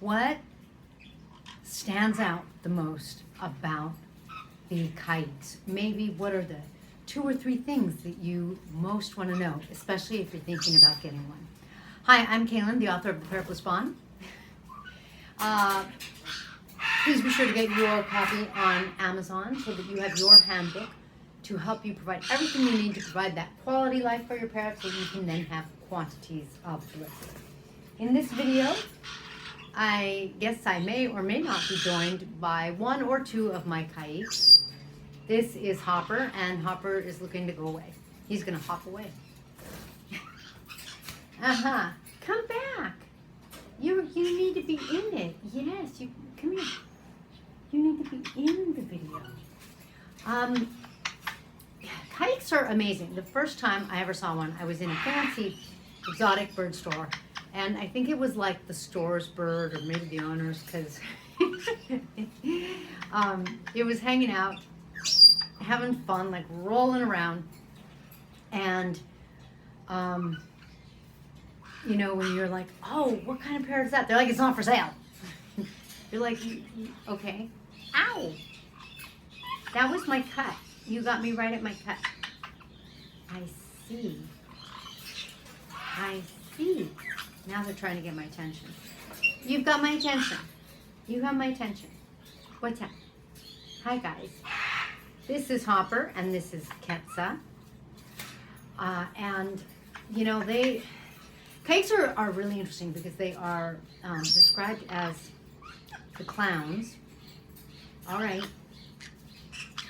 what stands out the most about the Caiques? Maybe what are the 2 or 3 things that you most want to know, especially if you're thinking about getting one? Hi, I'm Kaylin, the author of the Parrot, Bliss. Please be sure to get your copy on Amazon so that you have your handbook to help you provide everything you need to provide that quality life for your parrot so you can then have quantities of bliss. In this video, I guess I may or may not be joined by 1 or 2 of my Caiques. This is Hopper, and Hopper is looking to go away. He's going to hop away. Come back. You need to be in it. Yes, you come here. You need to be in the video. Caiques are amazing. The first time I ever saw one, I was in a fancy exotic bird store, and I think it was like the store's bird or maybe the owner's, because it was hanging out, having fun, like rolling around, and you know, when you're like, oh, what kind of parrot is that? They're like, it's not for sale. You're like, okay. Ow! That was my cut. You got me right at my cut. I see. I see. Now they're trying to get my attention. You've got my attention. You have my attention. What's up? Hi, guys. This is Hopper, and this is Caiques. And, you know, Caiques are really interesting because they are described as the clowns. All right.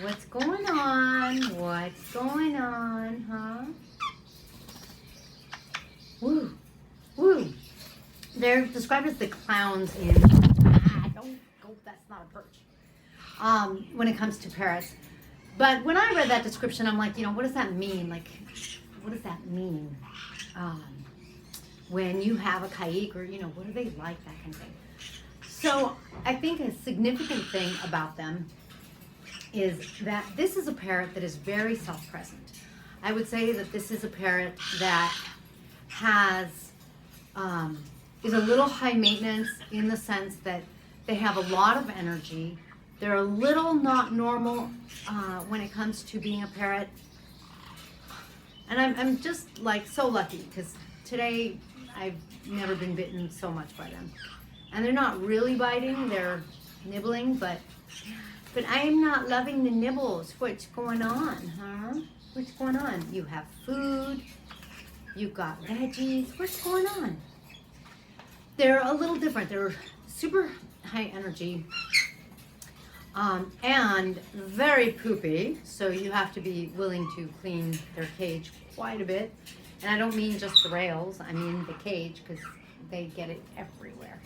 What's going on? What's going on, huh? Woo. Woo. They're described as the clowns in... don't go, that's not a perch. When it comes to parrots. But when I read that description, I'm like, you know, what does that mean? Like, what does that mean? When you have a Caique, or, you know, what are they like, that kind of thing. So I think a significant thing about them is that this is a parrot that is very self-present. I would say that this is a parrot that has, is a little high maintenance in the sense that they have a lot of energy. They're a little not normal when it comes to being a parrot. And I'm just like so lucky because today I've never been bitten so much by them. And they're not really biting, they're nibbling, but I'm not loving the nibbles. What's going on, huh? What's going on? You have food, you've got veggies, what's going on? They're a little different. They're super high energy and very poopy, so you have to be willing to clean their cage quite a bit. And I don't mean just the rails, I mean the cage, because they get it everywhere.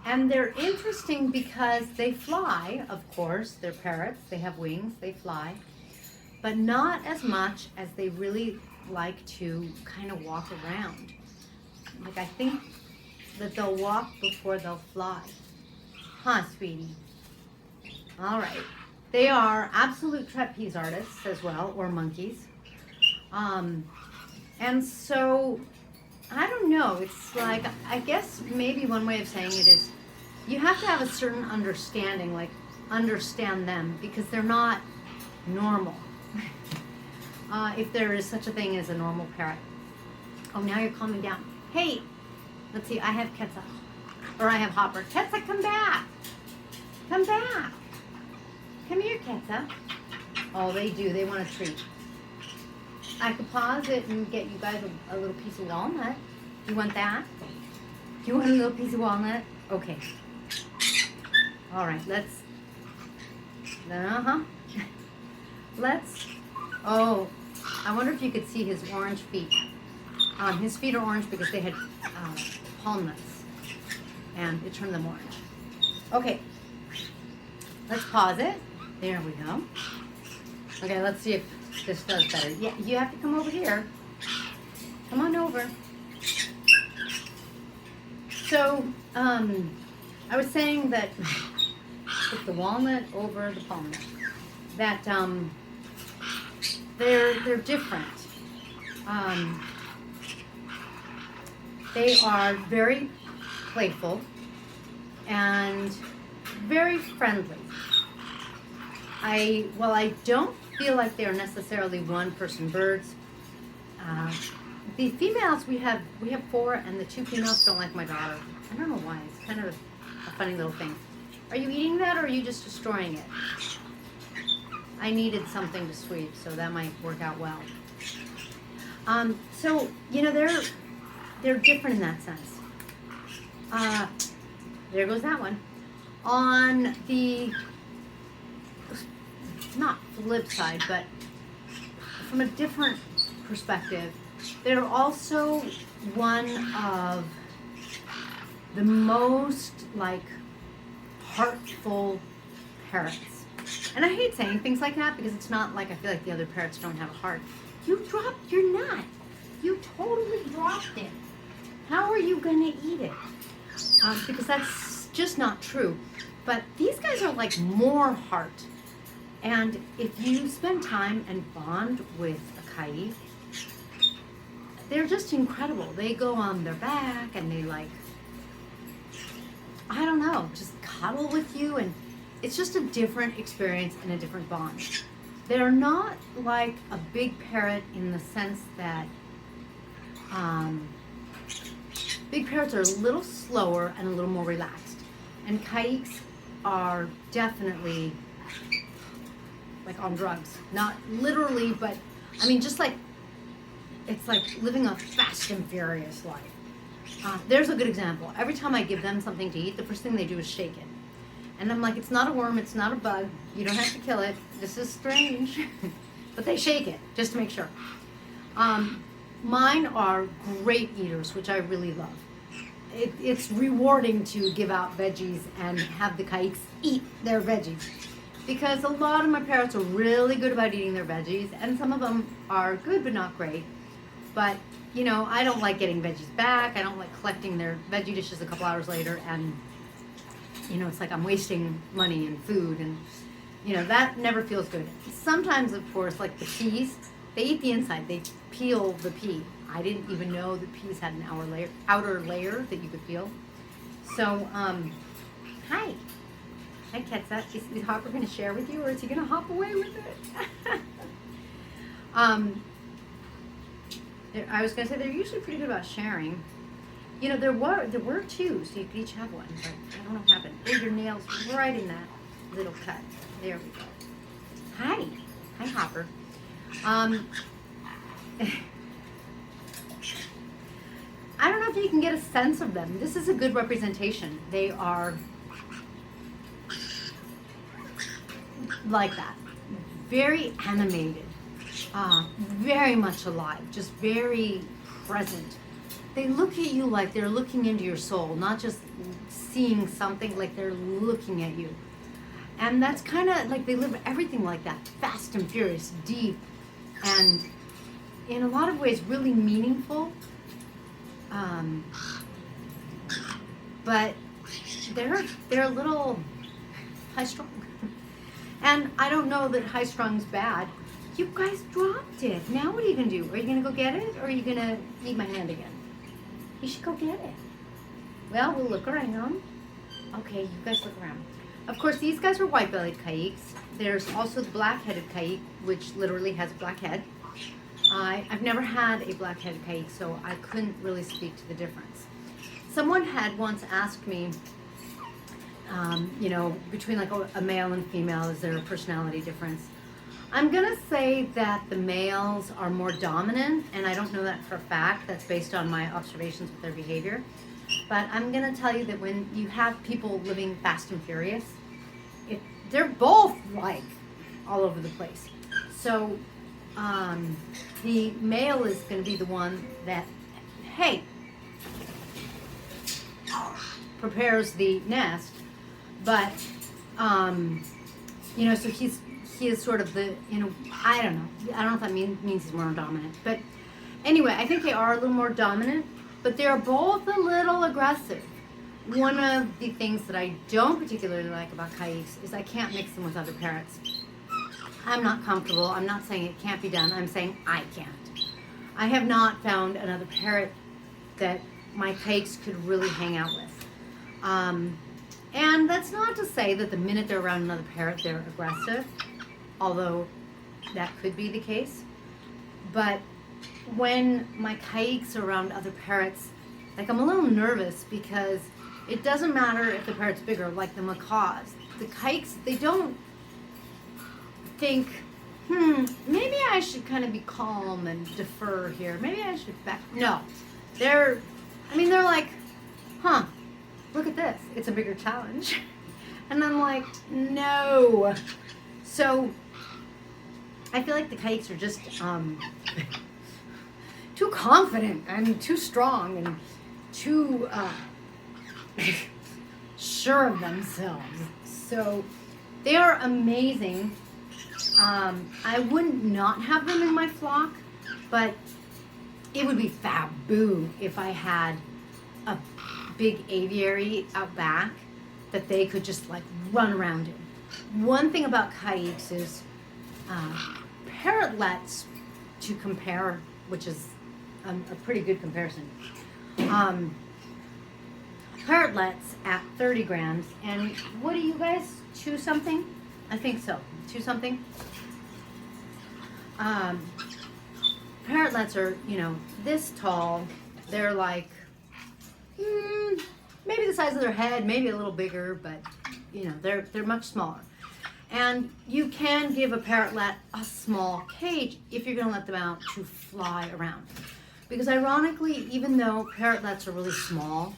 And they're interesting because they fly, of course. They're parrots, they have wings, they fly, but not as much as they really like to kind of walk around. Like, I think that they'll walk before they'll fly. Huh, sweetie? All right. They are absolute trapeze artists as well, or monkeys. And so, I don't know, it's like, I guess maybe one way of saying it is you have to have a certain understanding, like understand them, because they're not normal. If there is such a thing as a normal parrot. Oh, now you're calming down. Hey, let's see, I have Caiques, or I have Hopper. Caiques, come back. Come back. Come here, Caiques. Oh, they do, they want a treat. I could pause it and get you guys a little piece of walnut. You want that? You want a little piece of walnut? Okay. All right, let's, oh, I wonder if you could see his orange feet. His feet are orange because they had palm nuts, and it turned them orange. Okay, let's pause it. There we go. Okay, let's see if this does better. Yeah, you have to come over here. Come on over. So, I was saying that put the walnut over the palm nut. That they're different. They are very playful and very friendly. I don't feel like they're necessarily one-person birds. The females, we have 4, and the 2 females don't like my daughter. I don't know why. It's kind of a funny little thing. Are you eating that, or are you just destroying it? I needed something to sweep, so that might work out well. So you know, they're different in that sense. There goes that one. On the not flip side, but from a different perspective, they're also one of the most like heartful parrots. And I hate saying things like that because it's not like I feel like the other parrots don't have a heart. You dropped your nut. You totally dropped it. How are you gonna eat it? Because that's just not true. But these guys are like more heart. And if you spend time and bond with a Caique, they're just incredible. They go on their back and they like, I don't know, just cuddle with you, and it's just a different experience and a different bond. They're not like a big parrot in the sense that big parrots are a little slower and a little more relaxed. And Caiques are definitely like on drugs. Not literally, but I mean just like, it's like living a fast and furious life. There's a good example. Every time I give them something to eat, the first thing they do is shake it. And I'm like, it's not a worm, it's not a bug. You don't have to kill it. This is strange. But they shake it, just to make sure. Mine are great eaters, which I really love. It's rewarding to give out veggies and have the Caiques eat their veggies. Because a lot of my parrots are really good about eating their veggies, and some of them are good but not great. But, you know, I don't like getting veggies back. I don't like collecting their veggie dishes a couple hours later, and, you know, it's like I'm wasting money and food, and, you know, that never feels good. Sometimes, of course, like the peas, they eat the inside. They peel the pea. I didn't even know that peas had an outer layer that you could peel. So, hi. Hi, Ketsa. Is Hopper going to share with you, or is he going to hop away with it? I was going to say they're usually pretty good about sharing. You know, there were 2, so you could each have one, but I don't know what happened. Oh, your nails right in that little cut. There we go. Hi. Hi, Hopper. I don't know if you can get a sense of them. This is a good representation. They are like that. Very animated. Very much alive. Just very present. They look at you like they're looking into your soul, not just seeing something, like they're looking at you. And that's kind of like they live everything like that. Fast and furious, deep, and in a lot of ways really meaningful. But they're a little high strung. And I don't know that high strung's bad. You guys dropped it. Now what are you gonna do? Are you gonna go get it, or are you gonna eat my hand again? You should go get it. Well, we'll look around. Okay, you guys look around. Of course, these guys are white-bellied Caiques. There's also the black-headed Caique, which literally has a black head. I've never had a black-headed Caique, so I couldn't really speak to the difference. Someone had once asked me, you know, between like a male and female, is there a personality difference? I'm gonna say that the males are more dominant, and I don't know that for a fact. That's based on my observations with their behavior. But I'm gonna tell you that when you have people living fast and furious, they're both like all over the place. So the male is gonna be the one that, hey, prepares the nest, but you know, so he is sort of the, you know, I don't know if that means he's more dominant, but anyway, I think they are a little more dominant, but they're both a little aggressive. One of the things that I don't particularly like about Caiques is I can't mix them with other parrots. I'm not comfortable. I'm not saying it can't be done. I'm saying I can't. I have not found another parrot that my Caiques could really hang out with. And that's not to say that the minute they're around another parrot, they're aggressive, although that could be the case. But when my Caiques are around other parrots, like I'm a little nervous because it doesn't matter if the parrot's bigger, like the macaws. The Caiques, they don't think, maybe I should kind of be calm and defer here. Maybe I should back. No, they're like, look at this. It's a bigger challenge. And I'm like, no. So I feel like the Caiques are just too confident and too strong and too sure of themselves. So they are amazing. I wouldn't not have them in my flock, but it would be faboo if I had a big aviary out back that they could just like run around in. One thing about Caiques is parrotlets, to compare, which is a pretty good comparison. Parrotlets at 30 grams, and what do you guys, 2 something? I think so, 2 something. Parrotlets are, this tall. They're like, maybe the size of their head, maybe a little bigger, but they're much smaller. And you can give a parrotlet a small cage if you're going to let them out to fly around. Because ironically, even though parrotlets are really small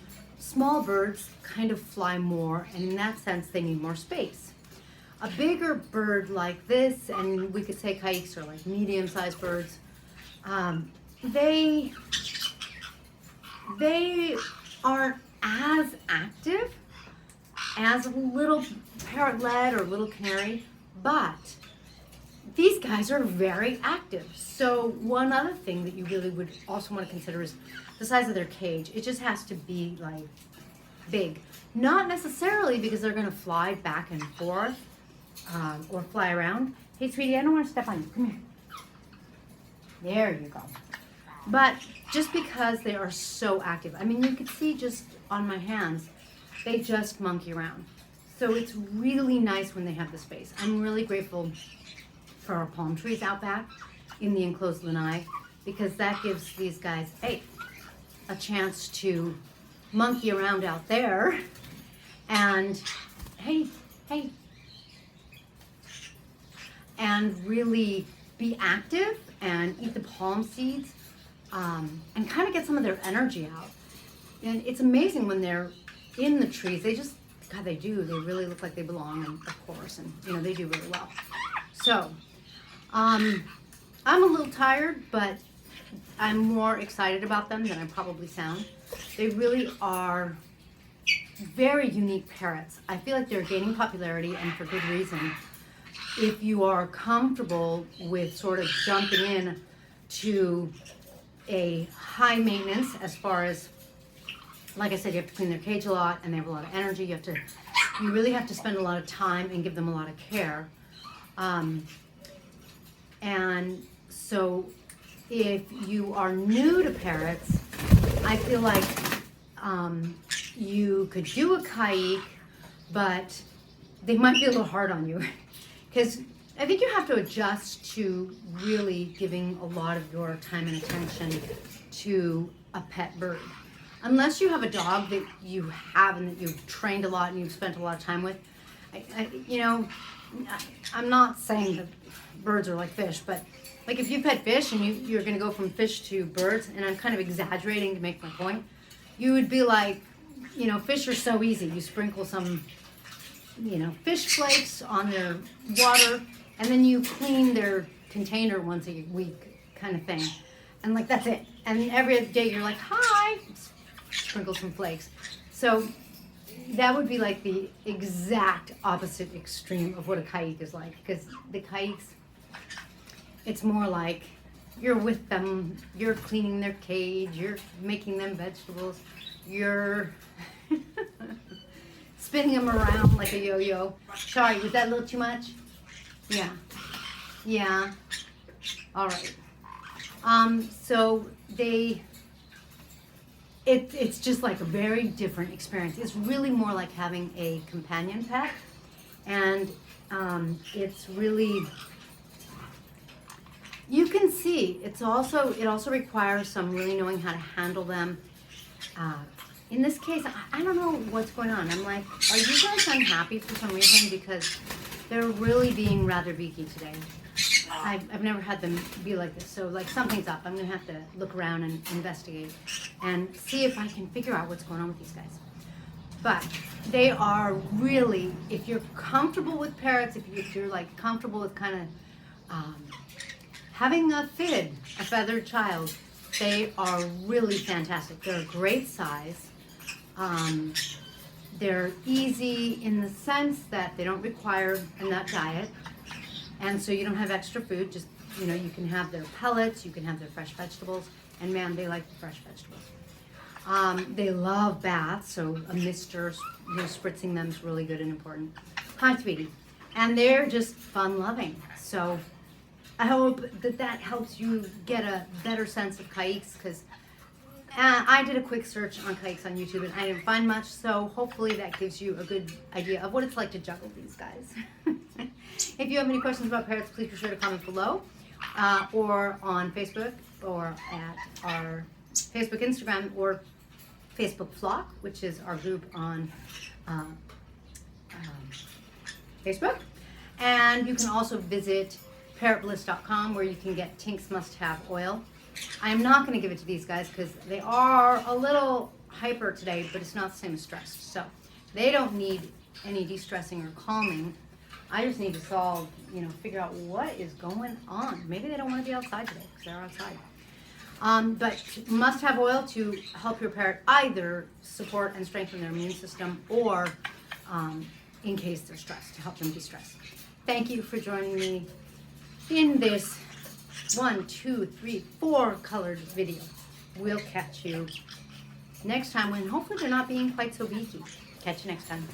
birds kind of fly more, and in that sense, they need more space. A bigger bird like this, and we could say Caiques are like medium-sized birds, they aren't as active as a little parrotlet or little canary, but these guys are very active. So one other thing that you really would also want to consider is the size of their cage. It just has to be like big. Not necessarily because they're going to fly back and forth or fly around. Hey, sweetie, I don't want to step on you. Come here. There you go. But just because they are so active. I mean, you could see just on my hands, they just monkey around. So it's really nice when they have the space. I'm really grateful for our palm trees out back in the enclosed lanai, because that gives these guys, a chance to monkey around out there and, and really be active and eat the palm seeds and kind of get some of their energy out. And it's amazing when they're in the trees. They just, God, they do. They really look like they belong, and of course, and they do really well. So, I'm a little tired, but I'm more excited about them than I probably sound. They really are very unique parrots. I feel like they're gaining popularity, and for good reason. If you are comfortable with sort of jumping in to a high maintenance, as far as, like I said, you have to clean their cage a lot, and they have a lot of energy. You really have to spend a lot of time and give them a lot of care. And so if you are new to parrots, I feel like you could do a Caique, but they might be a little hard on you. Because I think you have to adjust to really giving a lot of your time and attention to a pet bird. Unless you have a dog that you have and that you've trained a lot and you've spent a lot of time with. I'm not saying that birds are like fish, but like if you pet fish and you're going to go from fish to birds, and I'm kind of exaggerating to make my point, you would be like, fish are so easy. You sprinkle some, fish flakes on their water, and then you clean their container once a week, kind of thing. And like, that's it. And every day you're like, hi, sprinkle some flakes. So that would be like the exact opposite extreme of what a Caique is like. Because the Caiques, it's more like you're with them, you're cleaning their cage, you're making them vegetables, you're spinning them around like a yo-yo. Sorry, was that a little too much? Yeah. All right. So it's just like a very different experience. It's really more like having a companion pet, and it's really, you can see it also requires some really knowing how to handle them. In this case, I don't know what's going on. I'm like, are you guys unhappy for some reason? Because they're really being rather beaky today. I've never had them be like this, so like something's up. I'm gonna have to look around and investigate and see if I can figure out what's going on with these guys. But they are really, if you're comfortable with parrots, if you're like comfortable with kind of having a feathered child, they are really fantastic. They're a great size. They're easy in the sense that they don't require a nut diet. And so you don't have extra food, just, you know, you can have their pellets, you can have their fresh vegetables, and man, they like the fresh vegetables. They love baths, so a mister, spritzing them is really good and important. Hi, sweetie. And they're just fun-loving. So I hope that helps you get a better sense of Caiques, because I did a quick search on Caiques on YouTube and I didn't find much, so hopefully that gives you a good idea of what it's like to juggle these guys. If you have any questions about parrots, please be sure to comment below, or on Facebook, or at our Facebook, Instagram, or Facebook Flock, which is our group on Facebook. And you can also visit parrotbliss.com, where you can get Tink's must-have oil. I am not going to give it to these guys because they are a little hyper today, but it's not the same as stressed. So they don't need any de-stressing or calming. I just need to figure out what is going on. Maybe they don't want to be outside today because they're outside. But must-have oil to help your parrot either support and strengthen their immune system, or in case they're stressed, to help them de-stress. Thank you for joining me in this 1, 2, 3, 4 colored video. We'll catch you next time, when hopefully they're not being quite so beaky. Catch you next time.